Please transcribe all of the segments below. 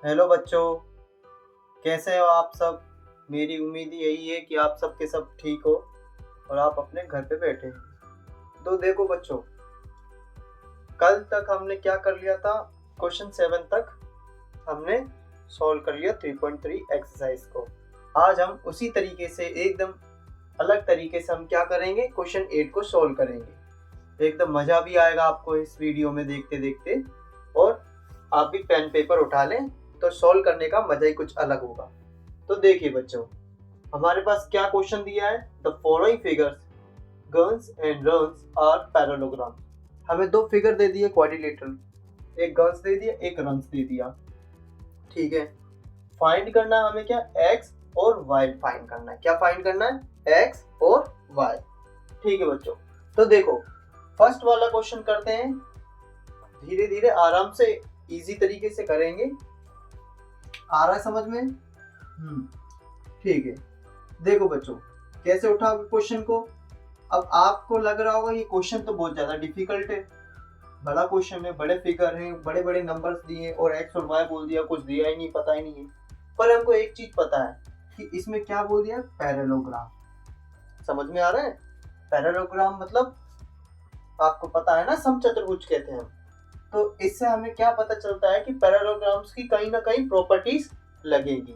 Hello बच्चों, कैसे हो आप सब। मेरी उम्मीद यही है कि आप सब के सब ठीक हो और आप अपने घर पे बैठे हैं। तो देखो बच्चों, कल तक हमने क्या कर लिया था, क्वेश्चन 7 तक हमने सॉल्व कर लिया 3.3 एक्सरसाइज को। आज हम उसी तरीके से एकदम अलग तरीके से हम क्या करेंगे, क्वेश्चन 8 को सॉल्व करेंगे। एकदम मज़ा भी आएगा आपको इस वीडियो में देखते देखते, और आप भी पेन पेपर उठा लें तो सॉल्व करने का मजा ही कुछ अलग होगा। तो देखिए बच्चों, हमारे पास क्या क्वेश्चन दिया है, the following figures guns and runs are parallelogram. हमें दो फिगर दे दिए क्वाड्रिलेटरल, एक गन्स दे दिया एक रन्स दे दिया। ठीक है, फाइंड करना है हमें क्या, एक्स और वाई फाइंड करना है। क्या फाइंड करना है, एक्स और वाई। ठीक है बच्चों, तो देखो फर्स्ट वाला क्वेश्चन करते हैं, धीरे धीरे आराम से इजी तरीके से करेंगे। आ रहा है समझ में? ठीक है। देखो बच्चों, कैसे उठाओगे क्वेश्चन को। अब आपको लग रहा होगा ये क्वेश्चन तो बहुत ज्यादा डिफिकल्ट है, बड़ा क्वेश्चन है, बड़े फिगर हैं, बड़े बड़े नंबर्स दिए और एक्स और वाई बोल दिया, कुछ दिया ही नहीं, पता ही नहीं है। पर हमको एक चीज पता है कि इसमें क्या बोल दिया, पैरेललोग्राम। समझ में आ रहा है? पैरेललोग्राम मतलब आपको पता है ना, समचतुर्भुज कहते हैं हम। तो इससे हमें क्या पता चलता है कि पैरेललोग्राम्स की कहीं ना कहीं प्रॉपर्टीज लगेगी।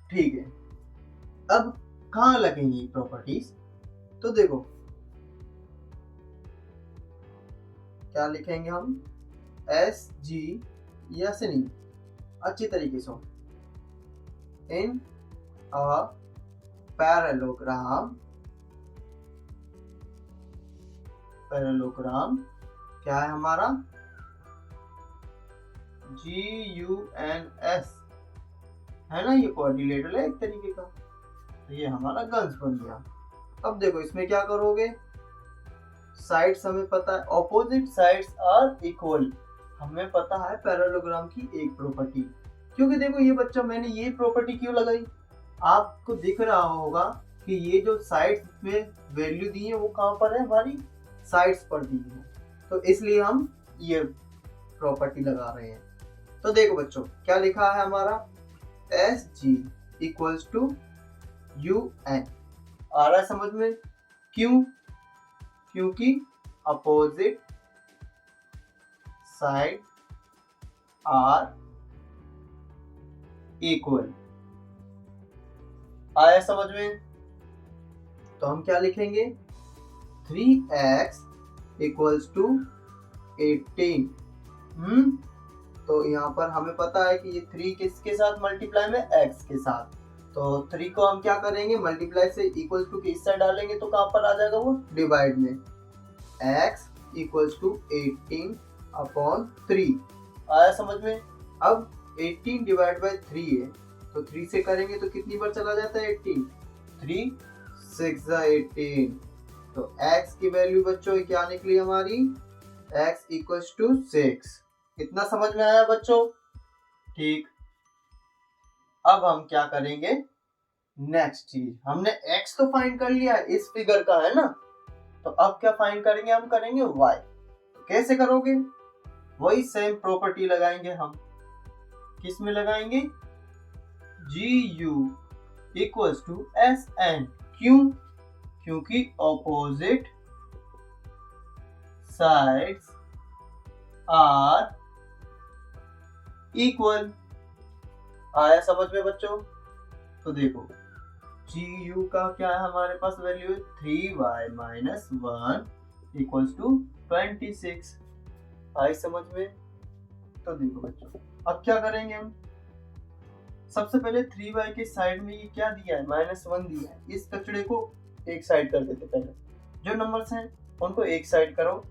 ठीक है, अब कहाँ लगेंगी प्रॉपर्टीज, तो देखो क्या लिखेंगे हम, एस जी, या से नहीं, अच्छी तरीके से इन अ पैरेललोग्राम। पैरेललोग्राम क्या है हमारा, GUNS है ना, ये कोऑर्डिनेटर है एक तरीके का। तो ये हमारा गन्स बन गया। अब देखो इसमें क्या करोगे, साइड्स हमें पता है, ऑपोजिट साइड्स आर इक्वल। हमें पता है पैरेललोग्राम की एक प्रॉपर्टी, क्योंकि देखो ये बच्चा मैंने ये प्रॉपर्टी क्यों लगाई, आपको दिख रहा होगा कि ये जो साइड्स में वैल्यू दी है वो कहाँ पर है, हमारी साइड्स पर दी है, तो इसलिए हम ये प्रॉपर्टी लगा रहे हैं। तो देखो बच्चों क्या लिखा है हमारा, S G equals to UN। आ रहा है समझ में? क्यों? क्योंकि अपोजिट साइड आर इक्वल। आया समझ में? तो हम क्या लिखेंगे, 3x इक्वल्स टू 18। तो यहाँ पर हमें पता है कि ये 3 किसके साथ मल्टीप्लाई में, x के साथ। तो 3 को हम क्या करेंगे, मल्टीप्लाई से इक्वल टू के इस साइड डालेंगे तो कहाँ पर आ जाएगा वो, डिवाइड में। x equals to 18 upon 3। आया समझ में? अब 18 डिवाइड बाई 3 है, तो 3 से करेंगे तो कितनी बार चला जाता है 18, 3 6 18। तो x की वैल्यू बच्चों क्या निकली हमारी, x इक्वल्स टू 6। इतना समझ में आया बच्चों? ठीक। अब हम क्या करेंगे, नेक्स्ट चीज, हमने x तो फाइंड कर लिया है, इस फिगर का है ना, तो अब क्या फाइंड करेंगे, हम करेंगे y। कैसे करोगे, वही सेम प्रॉपर्टी लगाएंगे हम। किस में लगाएंगे, GU इक्वल्स टू SN। क्यों? क्योंकि ऑपोजिट साइड्स आर इक्वल। आया समझ में बच्चों? तो देखो GU का क्या है हमारे पास value, 3y minus 1 equals to 26। आई समझ में? तो देखो बच्चों अब क्या करेंगे हम, सबसे पहले 3y के साइड में ये क्या दिया है, -1 दिया है, इस कचड़े को एक साइड कर देते। पहले जो नंबर्स हैं उनको एक साइड करो,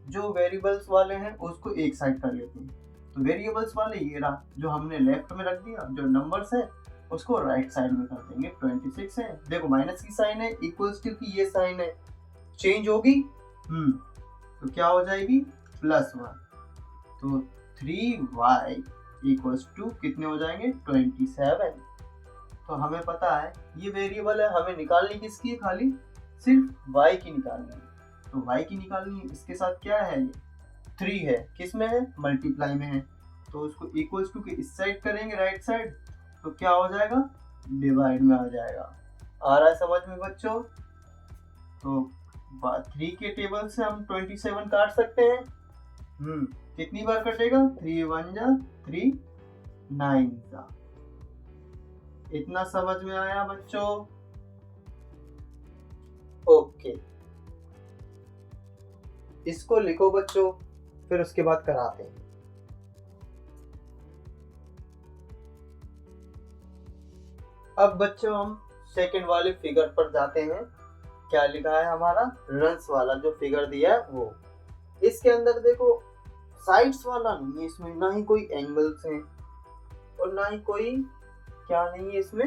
जो वेरिएबल्स वाले हैं उसको एक साइड कर लेते हैं। तो वेरिएबल्स वाले ये रहा जो हमने लेफ्ट में रख दिया, जो नंबर्स है उसको राइट साइड में कर देंगे। 26 है, देखो माइनस की साइन है, इक्वल्स टू की ये साइन है, चेंज होगी तो क्या हो जाएगी, +1। तो 3y इक्वल्स टू कितने हो जाएंगे, 27। तो हमें पता है ये वेरिएबल है, हमें निकालनी किसकी है, खाली सिर्फ y की निकालनी है। तो y की निकालनी है, इसके साथ क्या है, ये 3 है, किस में है, मल्टीप्लाई में है। तो उसको इक्वल्स टू के इस साइड करेंगे राइट साइड, तो क्या हो जाएगा, डिवाइड में आ जाएगा। आ रहा है समझ में बच्चों? तो 3 के टेबल से हम 27 काट सकते हैं। कितनी बार कटेगा, 3 1 जा 3 9 जा। इतना समझ में आया बच्चों? ओके, इसको लिखो बच्चों, फिर उसके बाद कराते हैं। अब बच्चों हम सेकंड वाले फिगर पर जाते हैं। क्या लिखा है हमारा, रंस वाला जो फिगर दिया है वो। इसके अंदर देखो साइड्स वाला नहीं है इसमें, ना ही कोई एंगल्स हैं और ना ही कोई क्या नहीं है इसमें,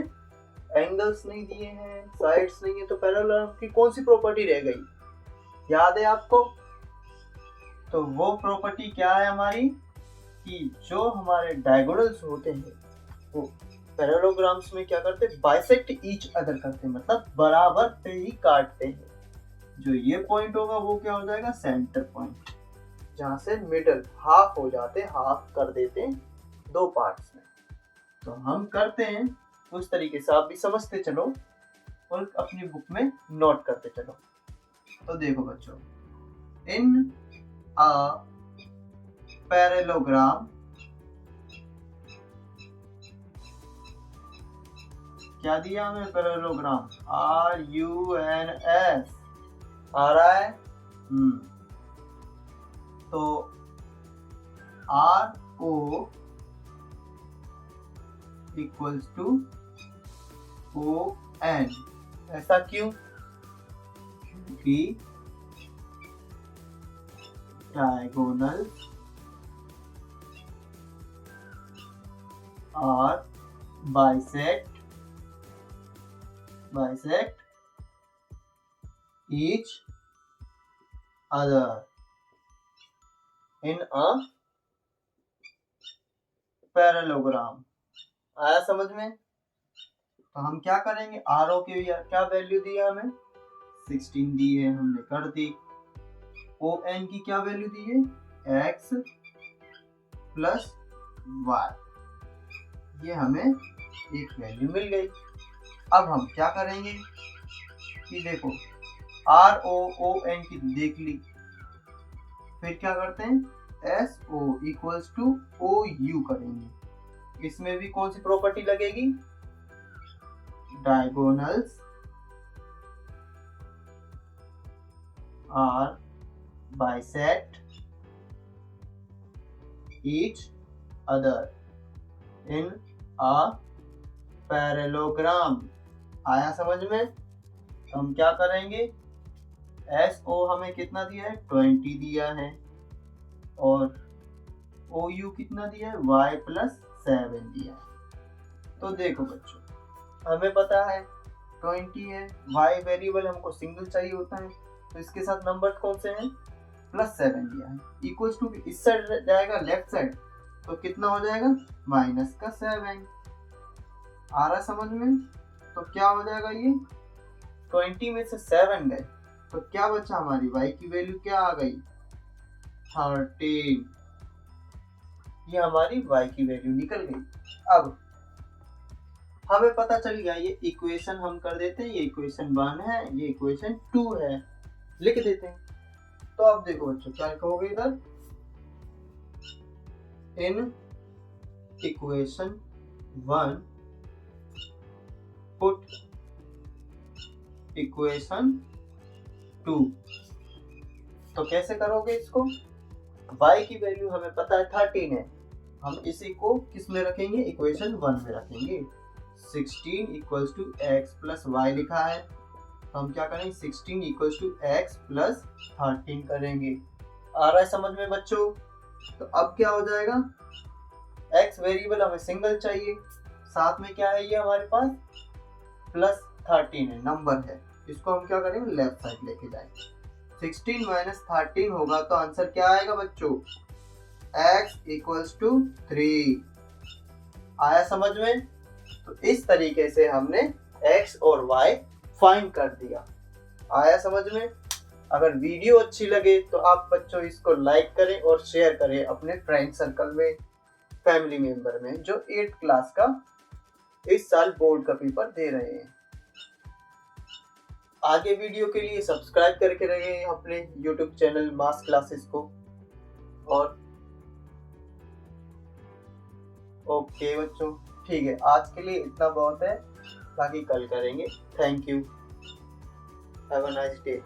एंगल्स नहीं दिए हैं, साइड्स नहीं है, तो पैरेललोग्राम की कौन सी प्रॉपर्टी रह गई, याद है आपको? तो वो प्रॉपर्टी क्या है हमारी, कि जो हमारे डायगोनल्स होते हैं वो पैरेललोग्राम्स में क्या करते हैं, बाइसेक्ट ईच अदर करते हैं, मतलब बराबर पे ही काटते हैं। जो ये पॉइंट होगा वो क्या हो जाएगा, सेंटर पॉइंट, जहां से मिडल हाफ हो जाते, हाफ कर देते हैं 2 पार्ट्स में। तो हम करते हैं उस तरीके से, आप भी समझते चलो और अपनी बुक में नोट करते चलो। तो देखो बच्चों, इन अ पैरेललोग्राम, क्या दिया हमें, पैरेललोग्राम, RUNS आ रहा है। तो RO इक्वल्स टू ON, ऐसा क्यों, क्योंकि diagonal are bisect each other in a पैरेललोग्राम। आया समझ में? तो हम क्या करेंगे, RO की क्या वैल्यू दी है हमें, 16 दी है, हमने कर दी। ON की क्या वैल्यू दी है, x प्लस y, ये हमें एक वैल्यू मिल गई। अब हम क्या करेंगे कि देखो RON की देख ली, फिर क्या करते हैं, SO इक्वल्स टू OU करेंगे। इसमें भी कौन सी प्रॉपर्टी लगेगी, diagonals are bisect each other in a parallelogram. आया समझ में? तो हम क्या करेंगे, SO हमें कितना दिया है, 20 दिया है, और OU कितना दिया है, y प्लस 7 दिया है। तो देखो बच्चों, हमें पता है 20 है, y वेरिएबल हमको सिंगल चाहिए होता है, तो इसके साथ नंबर कौन से हैं, प्लस 7 दिया है, इक्वल्स टू इस साइड जाएगा लेफ्ट साइड, तो कितना हो जाएगा, माइनस का 7। आ रहा समझ में? तो क्या हो जाएगा, ये 20 में से 7 गए, तो क्या बचा, हमारी y की वैल्यू क्या आ गई, 13। ये हमारी y की वैल्यू निकल गई। अब हमें पता चल गया, ये इक्वेशन हम कर देते हैं, ये इक्वेशन 1 है, ये इक्वेशन 2 है, लिख देते हैं। तो अब देखो बच्चों, क्या लिखोगे इधर, इन इक्वेशन 1 पुट इक्वेशन 2। तो कैसे करोगे इसको, y की वैल्यू हमें पता है 13 है, हम इसी को किस में रखेंगे, इक्वेशन 1 में रखेंगे। 16 equals to x plus y लिखा है, तो हम क्या करेंगे, 16 इक्वल्स टू x प्लस 13 करेंगे। आ रहा है समझ में बच्चों? तो अब क्या हो जाएगा, x वेरिएबल हमें सिंगल चाहिए, साथ में क्या है, ये हमारे पास प्लस 13 है, नंबर है, इसको हम क्या करेंगे, लेफ्ट साइड लेके जाएंगे। 16 माइनस 13 होगा, तो आंसर क्या आएगा बच्चों, x इक्वल्स टू 3। आया समझ में? तो इस तरीके से हमने x और y फाइंड कर दिया। आया समझ में? अगर वीडियो अच्छी लगे तो आप बच्चों इसको लाइक करें और शेयर करें अपने फ्रेंड सर्कल में। फैमिली मेंबर में जो 8th क्लास का इस साल बोर्ड का पेपर दे रहे हैं। आगे वीडियो के लिए सब्सक्राइब करके रहिए अपने YouTube चैनल मास क्लासेस को। और ओके बच्चों, ठीक है, आज के लिए इतना बहुत है, बाकी कल करेंगे। Thank you, have a nice day.